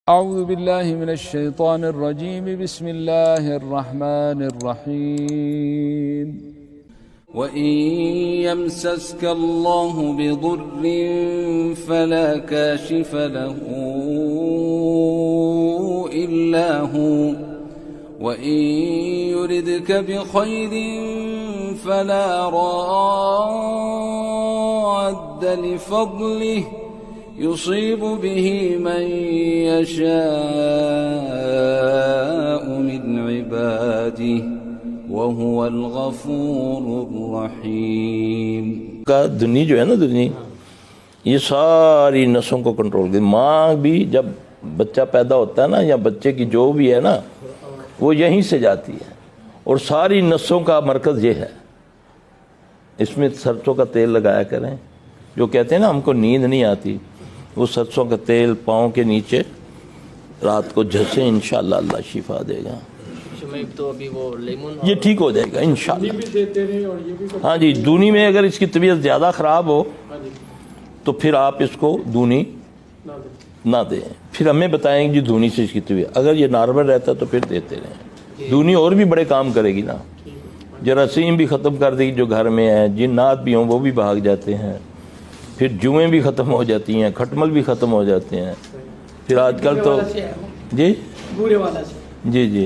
أعوذ بالله من الشيطان الرجيم بسم الله الرحمن الرحيم وإن يمسسك الله بضر فلا كاشف له إلا هو وإن يردك بخير فلا راد لفضله يصيب به من يشاء من عباده وهو الغفور الرحيم. کا دنیا جو ہے نا، دنیا یہ ساری نسوں کو کنٹرول کرتی. ماں بھی جب بچہ پیدا ہوتا ہے نا، یا بچے کی جو بھی ہے نا، وہ یہیں سے جاتی ہے، اور ساری نسوں کا مرکز یہ ہے. اس میں سرسوں کا تیل لگایا کریں. جو کہتے ہیں نا ہم کو نیند نہیں آتی، وہ سرسوں کا تیل پاؤں کے نیچے رات کو جھسیں، انشاءاللہ اللہ شفا دے گا. تو ابھی وہ لیمن یہ ٹھیک ہو جائے گا انشاءاللہ. ہاں جی، دونی میں اگر اس کی طبیعت زیادہ خراب ہو تو پھر آپ اس کو دونی نہ دیں. پھر ہمیں بتائیں گے جی دونی سے اس کی طبیعت. اگر یہ نارمل رہتا تو پھر دیتے رہیں. دونی اور بھی بڑے کام کرے گی نا، جراثیم بھی ختم کر دے گی جو گھر میں ہیں، جنات بھی ہوں وہ بھی بھاگ جاتے ہیں، پھر جوئیں بھی ختم ہو جاتی ہیں، کھٹمل بھی ختم ہو جاتے ہیں. پھر آج کل تو جی بورے والا سے جی جی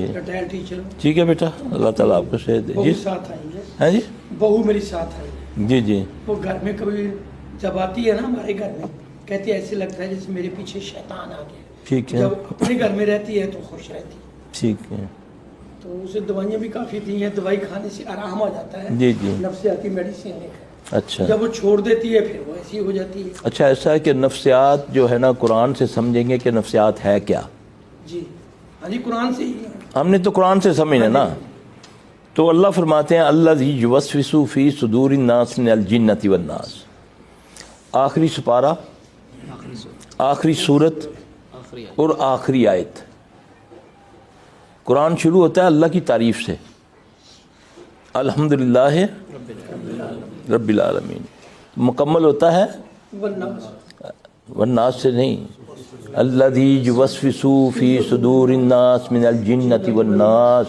ٹیچر ٹھیک ہے بیٹا، اللہ تعالیٰ آپ کو صحت دے. جی ساتھ آئیں گے. ہیں جی بہو میری ساتھ آئی. جی جی وہ گھر میں کبھی جب آتی ہے نا ہمارے گھر میں، کہتی ہے ایسے لگتا ہے جیسے میرے پیچھے شیطان آ گیا. ٹھیک ہے جب اپنے گھر میں رہتی ہے تو خوش رہتی ہے. ٹھیک ہے. تو اسے دوائیاں بھی کافی دی ہیں، دوائی کھانے سے آرام آ جاتا ہے. جی جی نفسیاتی میڈیسن ہے. اچھا جب وہ چھوڑ دیتی ہے پھر وہ ایسی ہو جاتی ہے. اچھا، ایسا ہے کہ نفسیات جو ہے نا، قرآن سے سمجھیں گے کہ نفسیات ہے کیا. جی ہاں جی، قرآن سے ہی ہے. ہم نے تو قرآن سے سمجھنا نا. تو اللہ فرماتے ہیں الذی یوسوس فی صدور الناس من الجنۃ والناس. آخری سپارہ، آخری صورت اور آخری آیت. قرآن شروع ہوتا ہے اللہ کی تعریف سے، الحمدللہ رب العالمین. مکمل ہوتا ہے والناس سے نہیں، الذی یوسوس فی صدور الناس من الجنۃ والناس.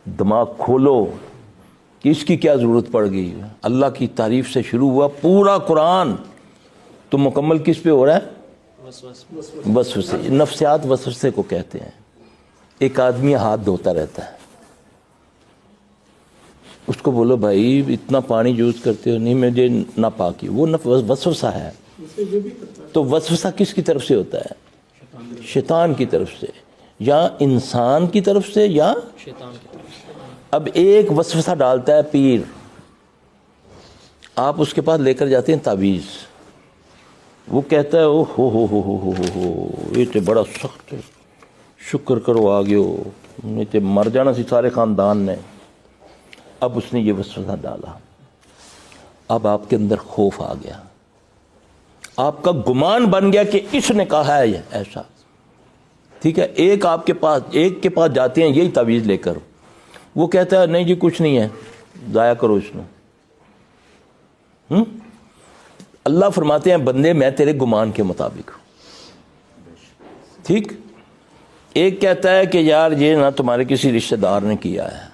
دماغ کھولو کہ اس کی کیا ضرورت پڑ گئی. اللہ کی تعریف سے شروع ہوا پورا قرآن، تو مکمل کس پہ ہو رہا ہے؟ وسوسے. نفسیات وسوسے کو کہتے ہیں. ایک آدمی ہاتھ دھوتا رہتا ہے، اس کو بولو بھائی اتنا پانی یوز کرتے ہو، نہیں مجھے ناپاکی، وہ وسوسہ ہے. تو وسوسہ کس کی طرف سے ہوتا ہے؟ شیطان کی طرف سے، یا انسان کی طرف سے، یا شیطان کی طرف سے. اب ایک وسوسہ ڈالتا ہے پیر، آپ اس کے پاس لے کر جاتے ہیں تعویذ. وہ کہتا ہے او ہو یہ تو بڑا سخت ہے، شکر کرو آگے ہو، نہیں تو مر جانا سی سارے خاندان نے. اب اس نے یہ وسوسہ ڈالا، اب آپ کے اندر خوف آ گیا، آپ کا گمان بن گیا کہ اس نے کہا ہے یہ ایسا. ٹھیک ہے، ایک کے پاس جاتے ہیں یہی تعویذ لے کر، وہ کہتا ہے نہیں جی کچھ نہیں ہے، ضائع کرو اس نے. اللہ فرماتے ہیں بندے میں تیرے گمان کے مطابق ہوں. ٹھیک. ایک کہتا ہے کہ یار یہ نہ تمہارے کسی رشتہ دار نے کیا ہے،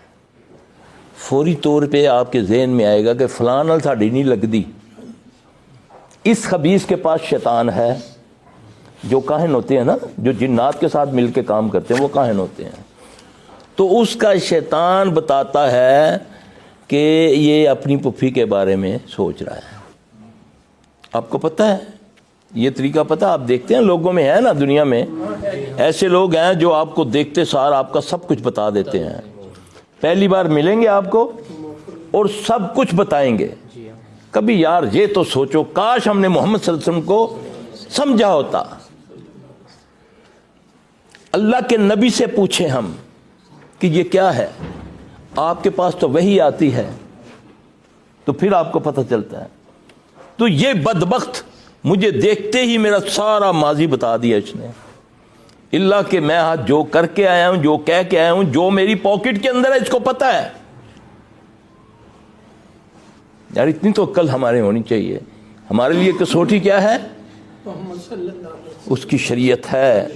فوری طور پہ آپ کے ذہن میں آئے گا کہ فلاں نال ساڈی نہیں لگدی. اس خبیث کے پاس شیطان ہے. جو کاہن ہوتے ہیں نا، جو جنات کے ساتھ مل کے کام کرتے ہیں، وہ کاہن ہوتے ہیں. تو اس کا شیطان بتاتا ہے کہ یہ اپنی پھوپھی کے بارے میں سوچ رہا ہے. آپ کو پتہ ہے یہ طریقہ؟ پتہ آپ دیکھتے ہیں لوگوں میں ہے نا، دنیا میں ایسے لوگ ہیں جو آپ کو دیکھتے سار آپ کا سب کچھ بتا دیتے ہیں. پہلی بار ملیں گے آپ کو اور سب کچھ بتائیں گے. کبھی یار یہ تو سوچو کاش ہم نے محمد صلی اللہ علیہ وسلم کو سمجھا ہوتا. اللہ کے نبی سے پوچھیں ہم کہ یہ کیا ہے، آپ کے پاس تو وحی آتی ہے تو پھر آپ کو پتہ چلتا ہے. تو یہ بدبخت مجھے دیکھتے ہی میرا سارا ماضی بتا دیا اس نے. اللہ کہ میں آج جو کر کے آیا ہوں، جو کہہ کے آیا ہوں، جو میری پاکٹ کے اندر ہے اس کو پتہ ہے. یار اتنی تو عقل ہمارے ہونی چاہیے. ہمارے لیے کسوٹی کیا ہے؟ محمد صلی اللہ علیہ وسلم. اس کی شریعت ہے.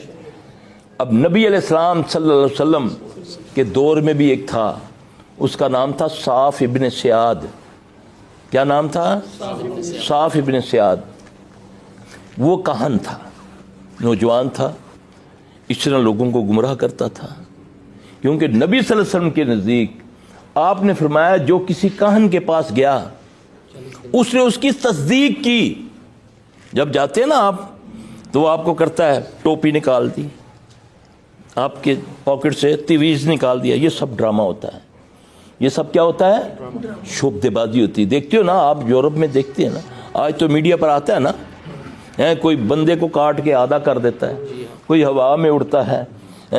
اب نبی علیہ السلام صلی اللہ علیہ وسلم کے دور میں بھی ایک تھا، اس کا نام تھا صاف ابن سیاد۔ کیا نام تھا؟ صاف ابن سیاد۔ وہ کہن تھا، نوجوان تھا، اس طرح لوگوں کو گمراہ کرتا تھا، کیونکہ نبی صلی اللہ علیہ وسلم کے نزدیک آپ نے فرمایا جو کسی کہن کے پاس گیا اس نے اس کی تصدیق کی۔ جب جاتے ہیں نا آپ تو وہ آپ کو کرتا ہے ٹوپی نکال دی، آپ کے پاکٹ سے تویز نکال دیا، یہ سب ڈرامہ ہوتا ہے، یہ سب کیا ہوتا ہے؟ شبدے بازی ہوتی ہے۔ دیکھتے ہو نا آپ، یورپ میں دیکھتے ہیں نا، آج تو میڈیا پر آتا ہے نا، کوئی بندے کو کاٹ کے آدھا کر دیتا ہے، کوئی ہوا میں اڑتا ہے۔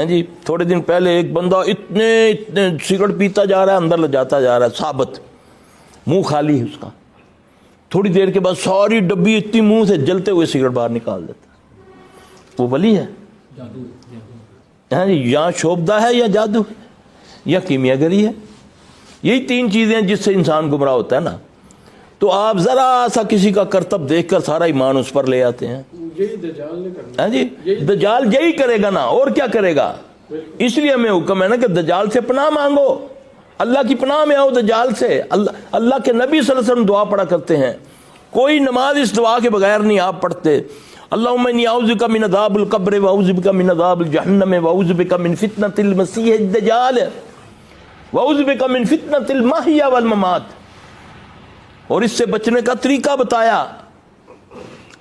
جی تھوڑے دن پہلے ایک بندہ اتنے سگریٹ پیتا جا رہا ہے، اندر لے جاتا جا رہا ہے، ثابت، منہ خالی ہے اس کا، تھوڑی دیر کے بعد ساری ڈبی اتنی منہ سے جلتے ہوئے سگریٹ باہر نکال دیتا ہے۔ وہ ولی ہے؟ جی یا شوبدہ ہے، یا جادو ہے، یا کیمیا گری ہے۔ یہی تین چیزیں ہیں جس سے انسان گمراہ ہوتا ہے نا۔ تو آپ ذرا سا کسی کا کرتب دیکھ کر سارا ایمان اس پر لے آتے ہیں۔ یہی دجال نے کرنا جی دجال یہی کرے گا نا، اور کیا کرے گا؟ اس لیے ہمیں حکم ہے نا کہ دجال سے پناہ مانگو، اللہ کی پناہ میں آؤ دجال سے۔ اللہ کے نبی صلی اللہ علیہ وسلم دعا پڑھا کرتے ہیں، کوئی نماز اس دعا کے بغیر نہیں آپ پڑھتے۔ اللہم انی اعوذ بک من عذاب القبر واعوذ بک من عذاب الجہنم واعوذ بک من فتنۃ المسیح الدجال واعوذ بک من فتنۃ المحیا والممات۔ اور اس سے بچنے کا طریقہ بتایا۔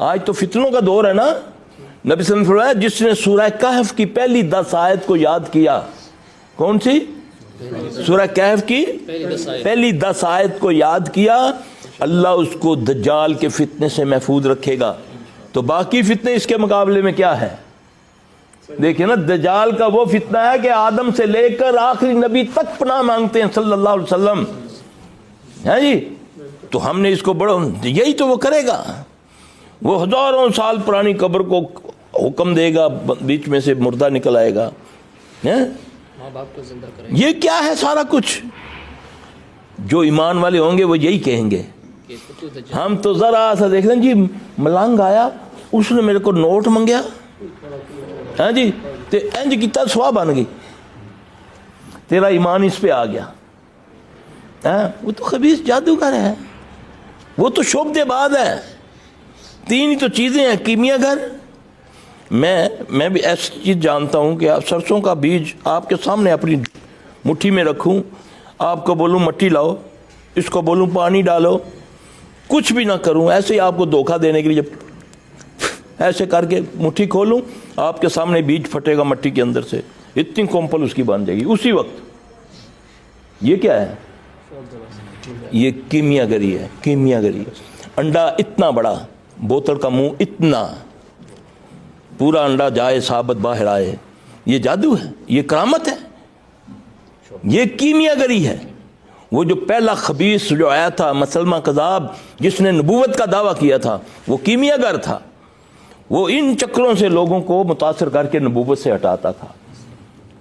آج تو فتنوں کا دور ہے نا۔ نبی صلی اللہ علیہ وسلم نے فرمایا جس نے سورہ کہف کی پہلی 10 آیت کو یاد کیا، کون سی؟ سورہ کہف کی پہلی 10 آیت کو یاد کیا، اللہ اس کو دجال کے فتنے سے محفوظ رکھے گا۔ تو باقی فتنے اس کے مقابلے میں کیا ہے؟ دیکھیں نا، دجال کا وہ فتنہ ہے کہ آدم سے لے کر آخری نبی تک پناہ مانگتے ہیں صلی اللہ علیہ وسلم، ہے جی۔ تو ہم نے اس کو بڑا، یہی تو وہ کرے گا، وہ ہزاروں سال پرانی قبر کو حکم دے گا، بیچ میں سے مردہ نکل آئے گا، ماں باپ کو زندہ کرے یہ کیا ہے سارا کچھ؟ جو ایمان والے ہوں گے وہ یہی کہیں گے۔ ہم تو ذرا سا دیکھ لیں جی، ملنگ آیا، اس نے میرے کو نوٹ منگیا، ہاں جی، تے انج کیتا سوا بن گئی، تیرا ایمان اس پہ آ گیا۔ وہ تو خبیث جادوگر ہے، وہ تو شعبدے باز ہے۔ تین ہی تو چیزیں ہیں، کیمیا گر۔ میں بھی ایسی چیز جانتا ہوں کہ آپ سرسوں کا بیج آپ کے سامنے اپنی مٹھی میں رکھوں، آپ کو بولوں مٹی لاؤ، اس کو بولوں پانی ڈالو، کچھ بھی نہ کروں، ایسے ہی آپ کو دھوکہ دینے کے لیے جب ایسے کر کے مٹھی کھولوں، آپ کے سامنے بیج پھٹے گا مٹی کے اندر سے، اتنی کومپل اس کی بن جائے گی اسی وقت۔ یہ کیا ہے؟ یہ کیمیا گری ہے، کیمیا گری۔ انڈا اتنا بڑا، بوتل کا منہ اتنا، پورا انڈا جائے ثابت باہر آئے، یہ جادو ہے، یہ کرامت ہے، یہ کیمیا گری ہے۔ وہ جو پہلا خبیث جو آیا تھا مسلمہ کذاب، جس نے نبوت کا دعویٰ کیا تھا، وہ کیمیا گر تھا، وہ ان چکروں سے لوگوں کو متاثر کر کے نبوت سے ہٹاتا تھا۔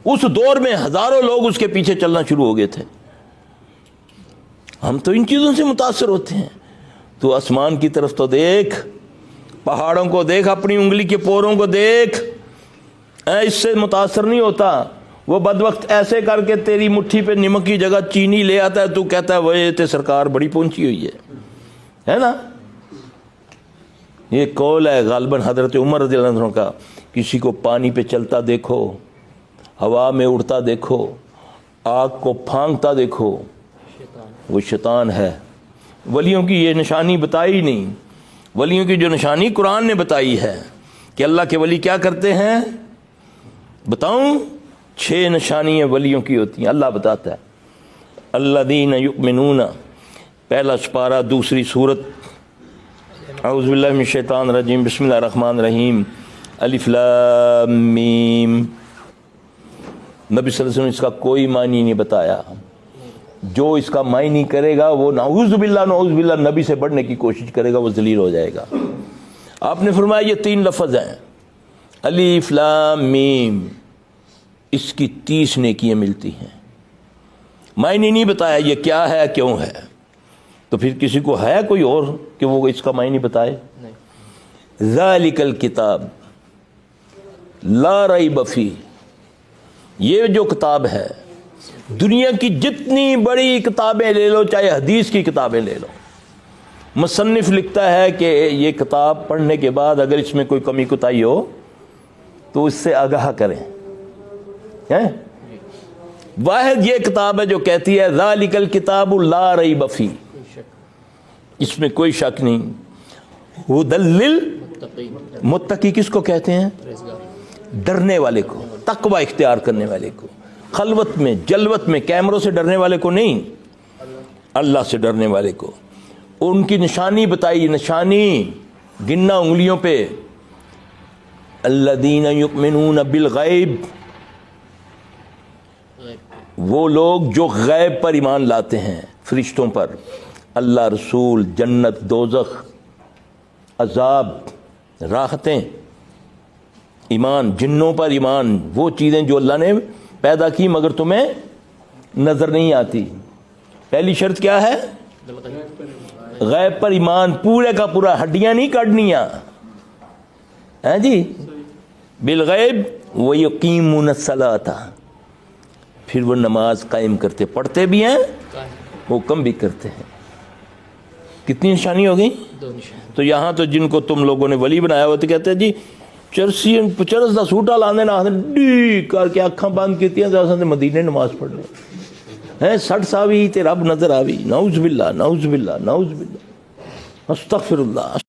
اس دور میں ہزاروں لوگ اس کے پیچھے چلنا شروع ہو گئے تھے۔ ہم تو ان چیزوں سے متاثر ہوتے ہیں۔ تو آسمان کی طرف تو دیکھ، پہاڑوں کو دیکھ، اپنی انگلی کے پوروں کو دیکھ، اس سے متاثر نہیں ہوتا۔ وہ بدوقت ایسے کر کے تیری مٹھی پہ نمک کی جگہ چینی لے آتا ہے، تو کہتا ہے وہ تے سرکار بڑی پہنچی ہوئی ہے نا۔ یہ قول ہے غالباً حضرت عمر رضی اللہ عنہ کا، کسی کو پانی پہ چلتا دیکھو، ہوا میں اڑتا دیکھو، آگ کو پھانکتا دیکھو، وہ شیطان ہے۔ ولیوں کی یہ نشانی بتائی نہیں، ولیوں کی جو نشانی قرآن نے بتائی ہے کہ اللہ کے ولی کیا کرتے ہیں، بتاؤں؟ 6 نشانیاں ولیوں کی ہوتی ہیں، اللہ بتاتا ہے۔ الذین یؤمنون، پہلا سپارہ، دوسری سورت، اعوذ باللہ من الشیطان الرجیم، بسم اللہ الرحمن الرحیم، الف لام میم۔ نبی صلی اللہ علیہ وسلم نے اس کا کوئی معنی نہیں بتایا، جو اس کا معنی کرے گا وہ نعوذ باللہ نبی سے بڑھنے کی کوشش کرے گا، وہ ذلیل ہو جائے گا۔ آپ نے فرمایا یہ 3 لفظ ہیں، الف لام میم، اس کی 30 نیکیاں ملتی ہیں۔ معنی نہیں بتایا یہ کیا ہے، کیوں ہے، تو پھر کسی کو ہے کوئی اور کہ وہ اس کا معنی بتائے؟ ذالک الکتاب لا ریب فیہ، یہ جو کتاب ہے، دنیا کی جتنی بڑی کتابیں لے لو، چاہے حدیث کی کتابیں لے لو، مصنف لکھتا ہے کہ یہ کتاب پڑھنے کے بعد اگر اس میں کوئی کمی کوتاہی ہو تو اس سے آگاہ کریں. واحد یہ کتاب ہے جو کہتی ہے ذالک الکتاب لا ریب فیہ، اس میں کوئی شک نہیں. ھدی للمتقین، کس کو کہتے ہیں؟ ڈرنے والے کو، تقوی اختیار کرنے والے کو، خلوت میں جلوت میں کیمروں سے ڈرنے والے کو نہیں، اللہ سے ڈرنے والے کو. ان کی نشانی بتائی، نشانی گننا انگلیوں پہ. الذین یؤمنون بالغیب، وہ لوگ جو غیب پر ایمان لاتے ہیں، فرشتوں پر، اللہ، رسول، جنت، دوزخ، عذاب، راحتیں، ایمان، جنوں پر ایمان، وہ چیزیں جو اللہ نے پیدا کی مگر تمہیں نظر نہیں آتی. پہلی شرط کیا ہے؟ غیب پر ایمان، پورے کا پورا، ہڈیاں نہیں کاٹنیاں ہیں جی. بالغیب وَيُقِيمُونَ الصَّلَاةَ، پھر وہ نماز قائم کرتے، پڑھتے بھی ہیں، حکم بھی کرتے ہیں. کتنی نشانی ہو گئی؟ 2 نشان. تو یہاں تو جن کو تم لوگوں نے ولی بنایا ہوا تو کہتے ہیں جی چرسی چرس دا سوٹا لاندے نہ ڈی کر کے اکھاں بند کیتیاں تے اساں تے مدینے نماز پڑھنے ہیں. 60 ساوی تے رب نظر آوی. نعوذ باللہ، نعوذ باللہ، نعوذ باللہ، استغفر اللہ.